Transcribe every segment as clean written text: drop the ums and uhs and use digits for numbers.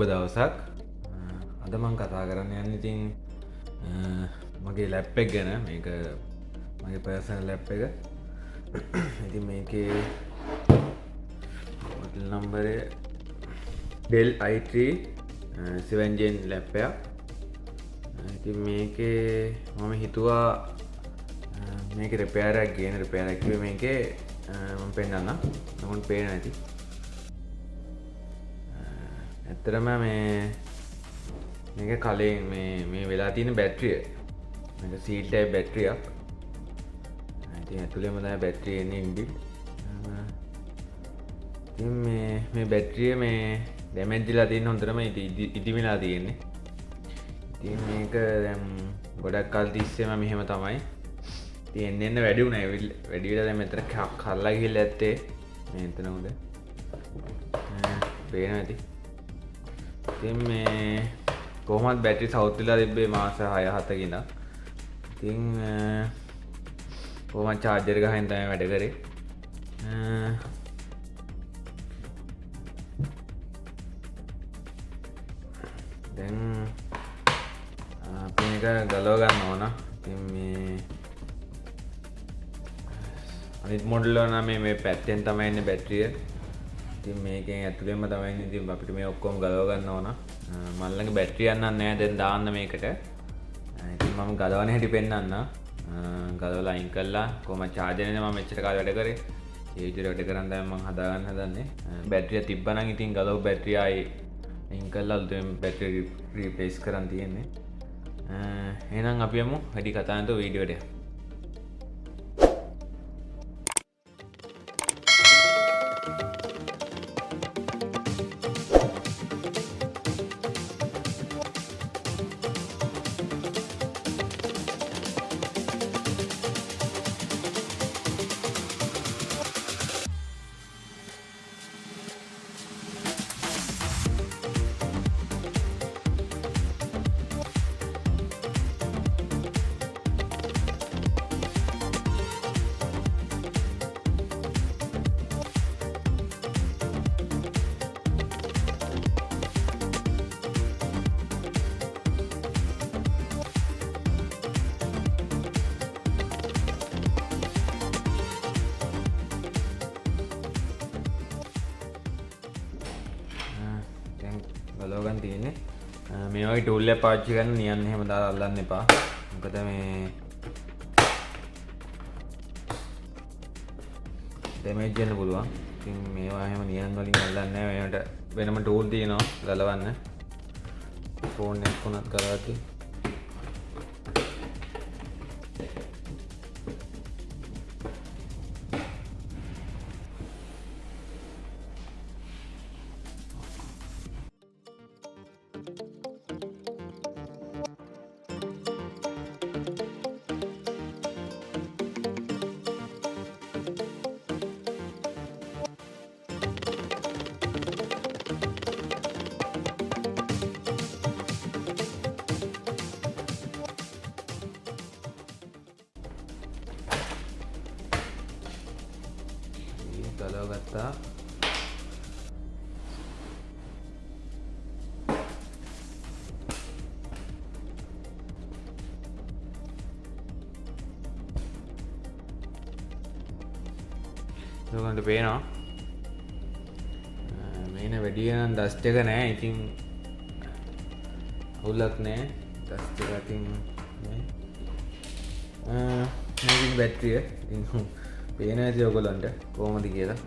සුබ දවසක්. අද මම කතා කරන්න යන්නේ ඉතින් මගේ ලැප් එක ගැන. මේක මගේ පර්සනල් ලැප් එක. ඉතින් මේකේ මොඩල් නම්බරය Dell i3 7 Gen ලැප් එකක්. ඉතින් මේකේ මම හිතුවා මේක රිපෙයාර් එකක් ගේන. රිපෙයාර් එකක් කිව්වේ මේකේ මම පෙන්නන්න. නමුත් පේන්නේ නැති. ඇත්තරම මේක කලින් මේ වෙලා තියෙන බැටරිය මේක සීල් ටයිප් බැටරියක්. ඉතින් ඇතුළේම තමයි බැටරිය එන්නේ ඉන්බිල්ට්. ඉතින් මේ බැටරිය මේ ඩැමේජ් වෙලා තියෙන හොඳටම ඉදිමිලා තියෙන්නේ. ඉතින් මේක දැන් ගොඩක් කල් තිස්සේම මෙහෙම තමයි. ඉතින් එන්න වැඩි වුණා. වැඩි වෙලා දැන් මෙතන කල්ලා ගිහිල්ලා ඇත්තේ. මේ එතන උඩ පේනවා ඇති. ඉතින් මේ කොහොමත් බැටරි සවුත් වෙලා තිබ්බේ මාස 6-7 ඉඳන්. ඉතින් කොහොමත් චාර්ජර් ගහගෙන තමයි වැඩ කරේ. දැන් අපි මේක ගලව ගන්න ඕන. ඉතින් මේ අනිත් මොඩල් වල නම් මේ පැත්තෙන් තමයි එන්නේ බැටරිය. ඉතින් මේකෙන් ඇතුළෙන්ම තමයි ඉන්නේ. ඉතින් අපිට මේ ඔක්කොම ගලව ගන්න ඕන. මම ළඟ බැටරියක් නැහැ දැන් දාන්න මේකට. ඉතින් මම ගලවන හැටි පෙන්නන්න. ගලවලා අයින් කළා කොහොමද චාර්ජර් එකේ මම මෙච්චර කාලේ වැඩ කරේ. ඒ විදිහට වැඩ කරන් දැන් මම හදා ගන්න හදන්නේ. බැටරිය තිබ්බනම් ඉතින් ගලව බැටරිය ආයි අයින් කළා අලුතෙන් බැටරි රීප්ලේස් කරන් තියෙන්නේ. එහෙනම් අපි යමු වැඩි කතා නැතුව වීඩියෝට. ගලවගන්න තියෙන්නේ. මේ වගේ ටූල් එක පාවිච්චි කරන්න නියන් එහෙම දාලා අල්ලන්න එපා. මොකද මේ ඩැමේජ් වෙන්න පුළුවන්. ඉතින් මේවා එහෙම නියන් වලින් අල්ලන්නේ නැහැ. මේකට වෙනම ටූල් තියෙනවා ගලවන්න. ෆෝන් එක උනත් ගලවද්දී ගලව ගත්තා. ඔයගොල්ලන්ට පේනවා මේන වැඩි නම් ඩස්ට් එක නෑ. ඉතින් අවුලක් නෑ. ඩස්ට් එක අතින් නෑ. මේකේ බැටරිය ඉතින් පේනවා ඇති ඔයගොල්ලන්ට කොහොමද කියලා.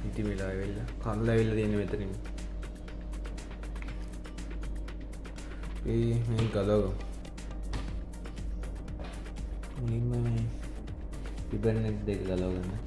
ඉති වෙලා වෙලා කල්ලා වෙලා තියෙන මෙතනින්. මේ ගලව මුලින්ම මේ ඉබෙන්නේ දෙක ගලව ගන්න.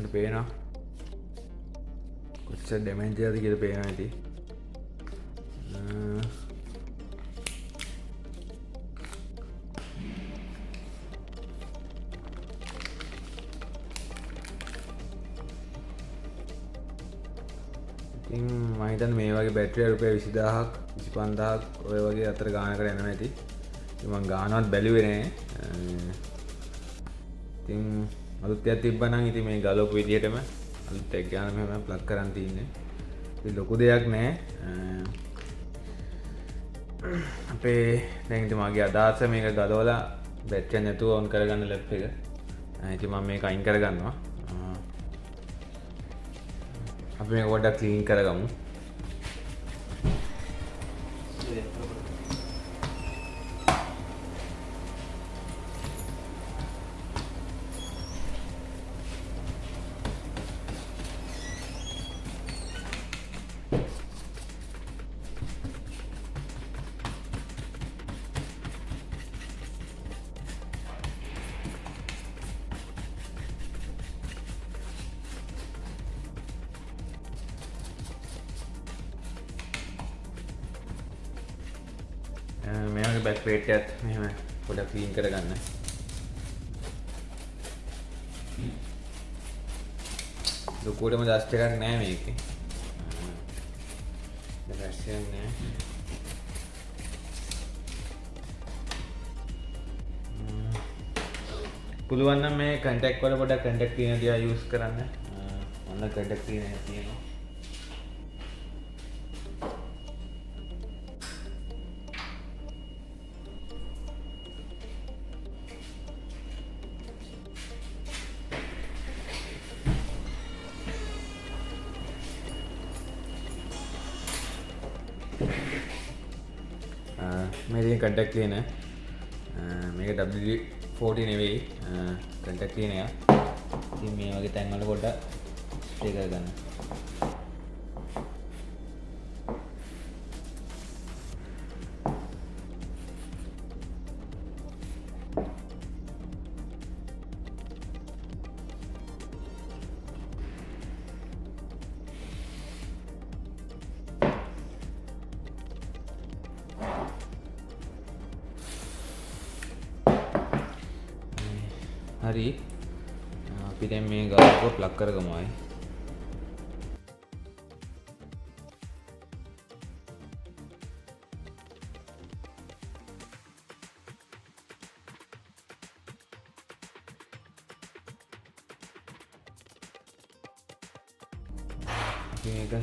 අපිට පේනවා කොච්චර ඩැමේජ් එකක්ද කියලා පේනවා ඉතින්. ඉතින් මම හිතන්නේ මේ වගේ බැටරිය රුපියල් 20000ක් 25000ක් ඔය වගේ අතර ගානකට යනවා ඇති. ඉතින් මම ගානවත් බැලුවේ නෑ. ඉතින් අලුත් එකක් තිබ්බනම් ඉතින් මේ ගලවපු විදිහටම අලුත් එකක් ගන්න මෙහෙම ප්ලග් කරන් තින්නේ. ඉතින් ලොකු දෙයක් නෑ. අපේ දැන් ඉතින් මගේ අදහස මේක ගලවලා බැටරිය නැතුව ඔන් කරගන්න ලැප් එක. ඉතින් මම මේක අයින් කරගන්නවා. අපි මේක පොඩ්ඩක් ක්ලීන් කරගමු. මේ වගේ බැක් ප්ලේට් එකත් මෙහෙම පොඩ්ඩක් ක්ලීන් කරගන්න. ලොකුවටම ඩස්ට් එකක් නෑ මේකේ. ඩස්ට් එකක් නෑ. පුළුවන් නම් මේ කන්ටැක්ට් වල පොඩ්ඩක් කන්ටැක්ට් ක්ලීනර් දිහා යූස් කරන්න. මොන කන්ටැක්ට් ක්ලීනර් එකක් තියෙනවා. මේ තියෙන කන්ටැක්ට් ක්ලීනර් මේක WD-40 නෙවෙයි කන්ටැක්ට් ක්ලීනර් එක. ඉතින් මේ වගේ තැන් වල පොඩ්ඩක් ස්ප්‍රේ කරගන්න. හරි අපි දැන් මේ ගාවක ප්ලග් කරගමු ආයි. මේක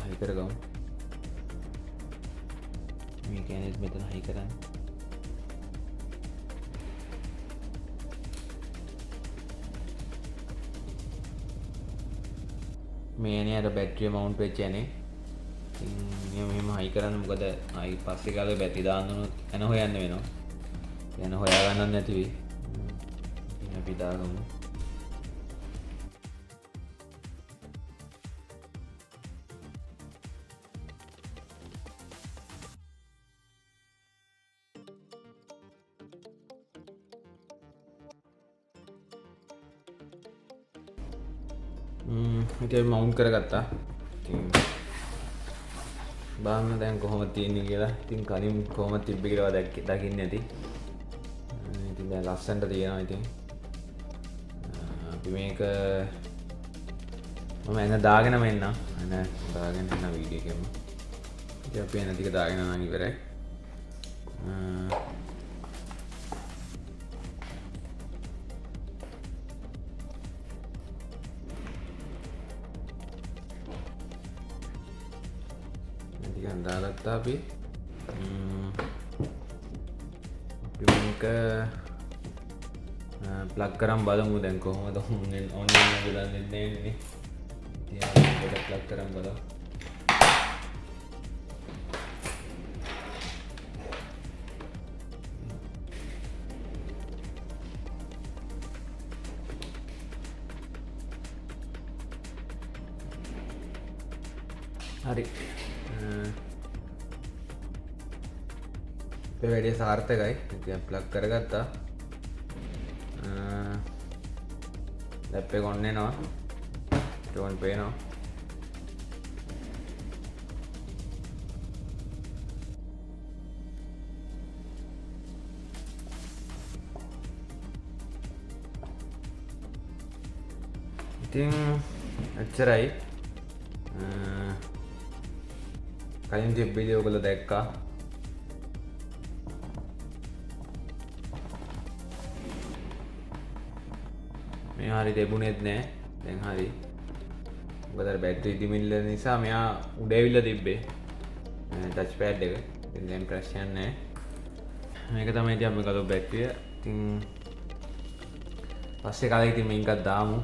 හයි කරගමු. මේ කැනෙත් මෙතන හයි කරන්න. මේ නේ අර බැටරිය මවුන්ට් වෙච්ච යන්නේ. ඉතින් මෙහෙම හයි කරන්න මොකද ආයි පස්සේ කාලේ බැටරි දාන්න උනොත් එන හොයන්න වෙනවා. එන හොයා ගන්නත් නැති වෙයි. ඉතින් අපි දාගමු. ඉතින් මවුන්ට් කරගත්තා. ඉතින් බලන්න දැන් කොහොමද තියෙන්නේ කියලා. ඉතින් කලින් කොහොමද තිබ්බේ කියලා දකින්න ඇති. ඉතින් දැන් ලස්සනට තියෙනවා. ඉතින් අපි මේක මම එන දාගෙනම එන්න. දාගෙන එන්න වීඩියෝ එකෙම. ඉතින් අපි එන ටික දාගෙන නම් ඉවරයි. ටිකක් දාගත්තා අපි. මේක ප්ලග් කරන් බලමු දැන් කොහොමද ඔන් වෙන්නේ කියලා දන්නේ නැහැ. ඉතින් පොඩ්ඩක් ප්ලග් කරන් බලමු. හරි. අපේ වැඩේ සාර්ථකයි. ඉතින් ප්ලග් කරගත්තා. ලැප් එක ඔන්න වෙනවා. ටෝන් පේනවා. ඉතින් එච්චරයි. කලින් තිබ්බ වීඩියෝ ඔයගොල්ලෝ දැක්කා. මේ හරිය තිබුණෙත් නෑ. දැන් හරි. මොකද අර බැටරි දිමිල්ල නිසා මෙයා උඩ ඇවිල්ලා තිබ්බේ. ටච් පෑඩ් එක. ඉතින් දැන් ප්‍රශ්නයක් නෑ. මේක තමයි ඉතින් අපි ගලව බැටරිය. ඉතින් පස්සේ කාලෙක ඉතින් මේකක් දාමු.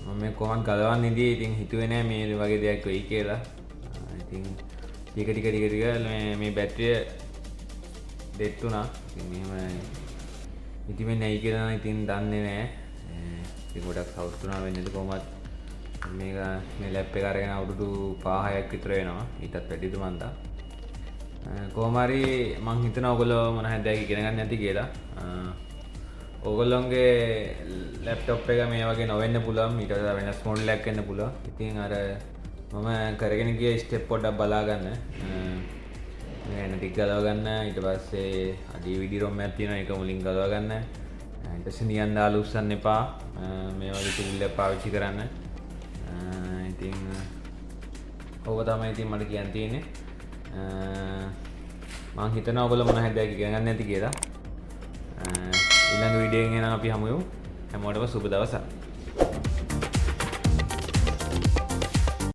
මම මේ කොහොමද ගලවන්නේදී ඉතින් හිතුවේ නෑ මේ වගේ දෙයක් වෙයි කියලා. ඉතින් ටික මේ බැටරිය ඩෙඩ් වුණා. ඉතින් මෙහෙම ඉතින් මේ නැයි කියලා නම් ඉතින් දන්නේ නෑ. ඉතින් ගොඩක් සවුත් වුණා වෙන්නේ කොහොමද මේක මේ ලැප් එක අරගෙන අවුරුදු 5-6ක් විතර වෙනවා. ඊටත් වැඩිද මන්දා. කොහොම හරි මං හිතනවා ඔයගොල්ලෝ මොන හැදෑක ඉගෙන ගන්න නැති කියලා. ඔයගොල්ලෝගේ ලැප්ටොප් එක මේ වගේ නොවෙන්න පුළුවන්. ඊට වඩා වෙනස් මොඩල් එකක් වෙන්න පුළුවන්. ඉතින් අර මම කරගෙන ගිය ස්ටෙප් පොඩ්ඩක් බලා ගන්න. මේ ටික ගලව ගන්න. ඊට පස්සේ DVD ROM එකක් තියෙනවා. ඒක මුලින් ගලව ගන්න. ඊට පස්සේ නියන් දාලා උස්සන්න එපා. මේ වගේ ටූල් එක පාවිච්චි කරන්න. ඉතින් ඕක තමයි ඉතින් මට කියන්න තියෙන්නේ. මං හිතනවා ඔයගොල්ලෝ මොන හැදෑක ඉගෙන ගන්න නැති කියලා. ඊළඟ වීඩියෝ එකෙන් එනවා අපි හමු වෙමු. හැමෝටම සුබ දවසක්.